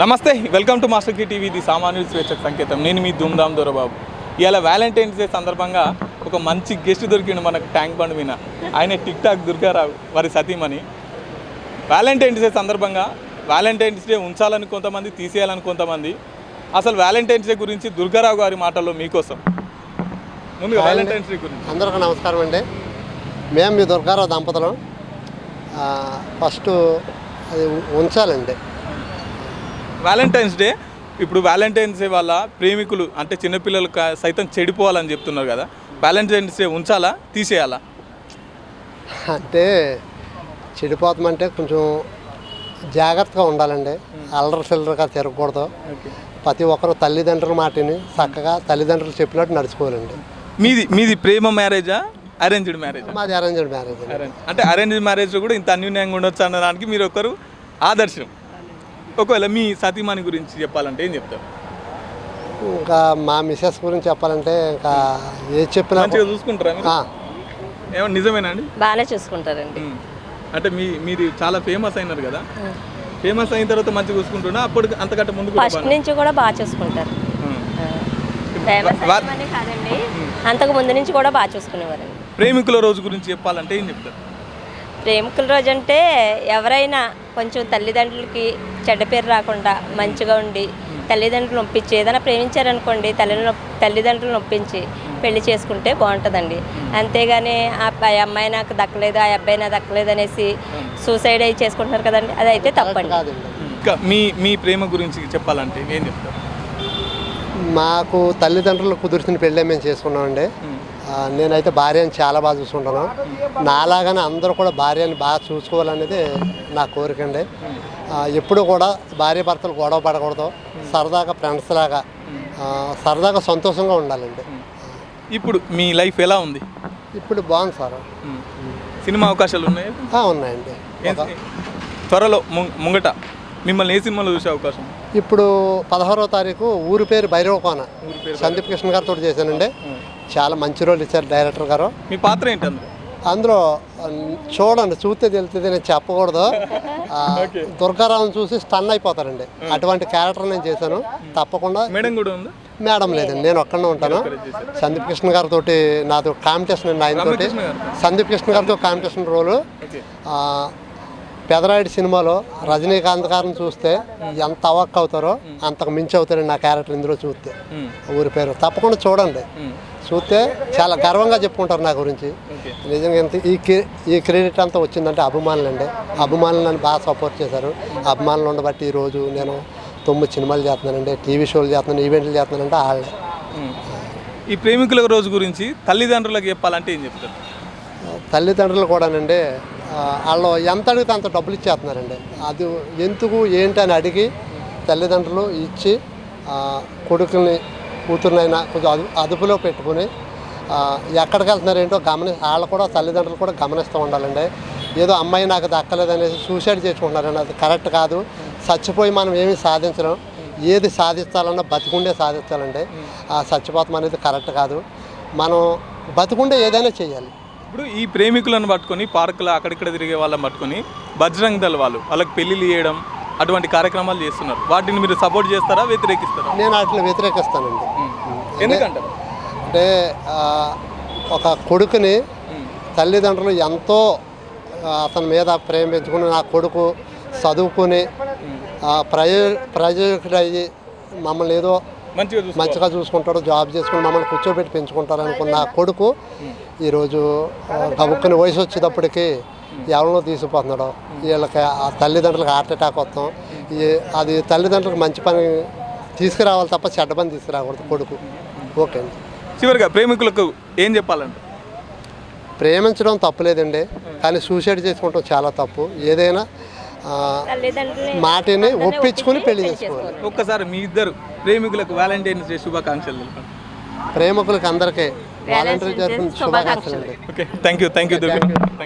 నమస్తే, welcome to master key TV, ఇది సామాన్య స్వేచ్ఛకు సంకేతం. నేను మీ ధూమ్ధామ్ దొరబాబు. ఇవాళ వ్యాలంటైన్స్ డే సందర్భంగా ఒక మంచి గెస్ట్ దొరికిండు మనకు ట్యాంక్ బండ్ మీద. ఆయన టిక్ టాక్ దుర్గారావు వారి సతీమణి. వ్యాలంటైన్స్ డే సందర్భంగా వ్యాలంటైన్స్ డే ఉంచాలని కొంతమంది, తీసేయాలని కొంతమంది. అసలు వ్యాలంటైన్స్ డే గురించి దుర్గారావు గారి మాటల్లో మీకోసం. ముందుగా వ్యాలంటైన్స్ డే గురించి. అందరికీ నమస్కారం అండి. మేము మీ దుర్గారావు దంపతులం. ఫస్ట్ అది ఉంచాలండి. వ్యాలంటైన్స్ డే, ఇప్పుడు వ్యాలంటైన్స్ డే వల్ల ప్రేమికులు అంటే చిన్నపిల్లలు సైతం చెడిపోవాలని చెప్తున్నారు కదా. వ్యాలంటైన్స్ డే ఉంచాలా, తీసేయాలా? అంటే చెడిపోతామంటే కొంచెం జాగ్రత్తగా ఉండాలండి. అల్లరి చిల్లరగా తిరగకూడదు. ప్రతి ఒక్కరు తల్లిదండ్రుల మాటని చక్కగా తల్లిదండ్రులు చెప్పినట్టు నడుచుకోవాలండి. మీది ప్రేమ మ్యారేజా, అరేంజ్డ్ మ్యారేజ్? మాది అరేంజ్డ్ మ్యారేజ్. అంటే అరేంజ్డ్ మ్యారేజ్లో కూడా ఇంత అన్యూన్యంగా ఉండొచ్చు అన్నదానికి మీరు ఒకరు ఆదర్శం. ఒకవేళ మీ సతీమణి గురించి చెప్పాలంటే ఏం చెప్తారు? ఇంకా మా మిసెస్ గురించి చెప్పాలంటే ఇంకా ఏది చెప్పినా మంచిగా చూసుకుంటారా? ఏమన్నా నిజమేనా అండి? బాగానే చూసుకుంటారండి. అంటే మీరు చాలా ఫేమస్ అయినారు కదా, ఫేమస్ అయిన తర్వాత మంచిగా చూసుకుంటున్నా అప్పుడు అంతకంటే ముందు ఫస్ట్ నుంచి కూడా బాగా చూసుకుంటారు. ఫేమస్ అయ్యామని కాదండి, అంతకు ముందు నుంచి కూడా బాగా చూసుకునేవారండి. ప్రేమికుల రోజు గురించి చెప్పాలంటే ఏం చెప్తారు? ప్రేమికుల రోజు అంటే ఎవరైనా కొంచెం తల్లిదండ్రులకి చెడ్డ పేరు రాకుండా మంచిగా ఉండి తల్లిదండ్రులు ఒప్పించి ఏదైనా ప్రేమించారనుకోండి, తల్లిదండ్రులను ఒప్పించి పెళ్లి చేసుకుంటే బాగుంటుందండి. అంతేగాని ఆ అమ్మాయి నాకు దక్కలేదు, ఆ అబ్బాయి నాకు దక్కలేదు అనేసి సూసైడ్ అయ్యి చేసుకుంటున్నారు కదండి, అది అయితే తప్పండి. ఇంకా మీ ప్రేమ గురించి చెప్పాలంటే ఏం చెప్తారు? మాకు తల్లిదండ్రులు కుదిర్చిన పెళ్ళే మేము చేసుకున్నామండి. నేనైతే భార్యని చాలా బాగా చూసుకుంటాను. నాలాగానే అందరూ కూడా భార్యని బాగా చూసుకోవాలనేది నా కోరిక అండి. ఎప్పుడు కూడా భార్య భర్తలు గొడవ పడకూడదు, సరదాగా ఫ్రెండ్స్ లాగా సరదాగా సంతోషంగా ఉండాలండి. ఇప్పుడు మీ లైఫ్ ఎలా ఉంది? ఇప్పుడు బాగుంది సార్. సినిమా అవకాశాలు ఉన్నాయి? ఉన్నాయండి. త్వరలో ముంగట మిమ్మల్ని ఏ సినిమాలో చూసే అవకాశం? ఇప్పుడు 16వ తారీఖు ఊరి పేరు భైరవకోన సందీప్ కృష్ణ గారితో చేశానండి. చాలా మంచి రోల్ ఇచ్చారు డైరెక్టర్ గారు. మీ పాత్ర ఏంటి అందులో? చూడండి, చూస్తే తెలుస్తుంది, నేను చెప్పకూడదు. దుర్గారావుని చూసి స్టన్ అయిపోతారండి. అటువంటి క్యారెక్టర్ నేను చేశాను. తప్పకుండా. మేడం కూడా ఉంది? మేడం లేదండి, నేను ఒక్కడే ఉంటాను. సందీప్ కృష్ణ గారితో నాతో కాంపిటీషన్ అండి. ఆయనతోటి సందీప్ కృష్ణ గారితో కాంపిటీషన్ రోలు. పెదరాయుడు సినిమాలో రజనీకాంత్ గారిని చూస్తే ఎంత అవాక్ అవుతారో అంతకు మించి అవుతారండి నా క్యారెక్టర్ ఇందులో చూస్తే. ఊరి పేరు తప్పకుండా చూడండి. చూస్తే చాలా గర్వంగా చెప్పుకుంటారు నా గురించి. నిజంగా ఎంత ఈ క్రెడిట్ అంతా వచ్చిందంటే అభిమానులు అండి. అభిమానులు నన్ను బాగా సపోర్ట్ చేశారు. అభిమానులు ఉండబట్టి ఈరోజు నేను 9 సినిమాలు చేస్తున్నానండి, టీవీ షోలు చేస్తున్నాను, ఈవెంట్లు చేస్తున్నానంటే వాళ్ళే. ఈ ప్రేమికుల రోజు గురించి తల్లిదండ్రులకు చెప్పాలంటే ఏం చెప్తారు? తల్లిదండ్రులు కూడానండి, వాళ్ళు ఎంత అడిగితే అంత డబ్బులు ఇచ్చేస్తున్నారండి. అది ఎందుకు ఏంటి అని అడిగి తల్లిదండ్రులు ఇచ్చి కొడుకుని కూతురునైనా కొంచెం అదుపులో పెట్టుకుని ఎక్కడికి వెళ్తున్నారు ఏంటో వాళ్ళు కూడా తల్లిదండ్రులు కూడా గమనిస్తూ ఉండాలండి. ఏదో అమ్మాయి నాకు దక్కలేదనేసి సూసైడ్ చేసుకుంటున్నారండి, అది కరెక్ట్ కాదు. చచ్చిపోయి మనం ఏమీ సాధించడం, ఏది సాధించాలన్నా బతికుండే సాధించాలండి. చచ్చిపోతాం అనేది కరెక్ట్ కాదు. మనం బతికుండే ఏదైనా చేయాలి. ఇప్పుడు ఈ ప్రేమికులను పట్టుకొని పార్కులో అక్కడిక్కడ తిరిగే వాళ్ళని పట్టుకొని బజరంగ్ దళ్ వాళ్ళకి పెళ్లిళ్ళు చేయడం అటువంటి కార్యక్రమాలు చేస్తున్నారు. వాటిని మీరు సపోర్ట్ చేస్తారా, వ్యతిరేకిస్తారా? నేను వాటిని వ్యతిరేకిస్తానండి. ఎందుకంటారు? అంటే ఒక కొడుకుని తల్లిదండ్రులు ఎంతో అతని మీద ప్రేమ పెంచుకుని నా కొడుకు చదువుకుని ప్రయోజకుడు అయ్యి మమ్మల్ని ఏదో మంచిగా చూసుకుంటాడు, జాబ్ చేసుకుని మమ్మల్ని కూర్చోబెట్టి పెంచుకుంటారు అనుకున్న నా కొడుకు ఈరోజు గబుక్కుని వయసు వచ్చేటప్పటికి ఎవరినో తీసుకుపోతున్నాడు. వీళ్ళకి ఆ తల్లిదండ్రులకు హార్ట్ అటాక్ వస్తాం. అది తల్లిదండ్రులకు మంచి పని తీసుకురావాలి తప్ప చెడ్డ పని తీసుకురాకూడదు కొడుకు. ఓకే అండి. చివరిగా ప్రేమికులకు ఏం చెప్పాలంటే? ప్రేమించడం తప్పులేదండి, కానీ సూసైడ్ చేసుకోవడం చాలా తప్పు. ఏదైనా మాటని ఒప్పించుకొని పెళ్లి చేసుకోవాలి. ఒక్కసారి మీ ఇద్దరు ప్రేమికులకు వ్యాలంటైన్స్ డే శుభాకాంక్షలు. ప్రేమికులకు అందరికీ వ్యాలంటైన్స్ డే శుభాకాంక్షలు అండి. Okay, thank you.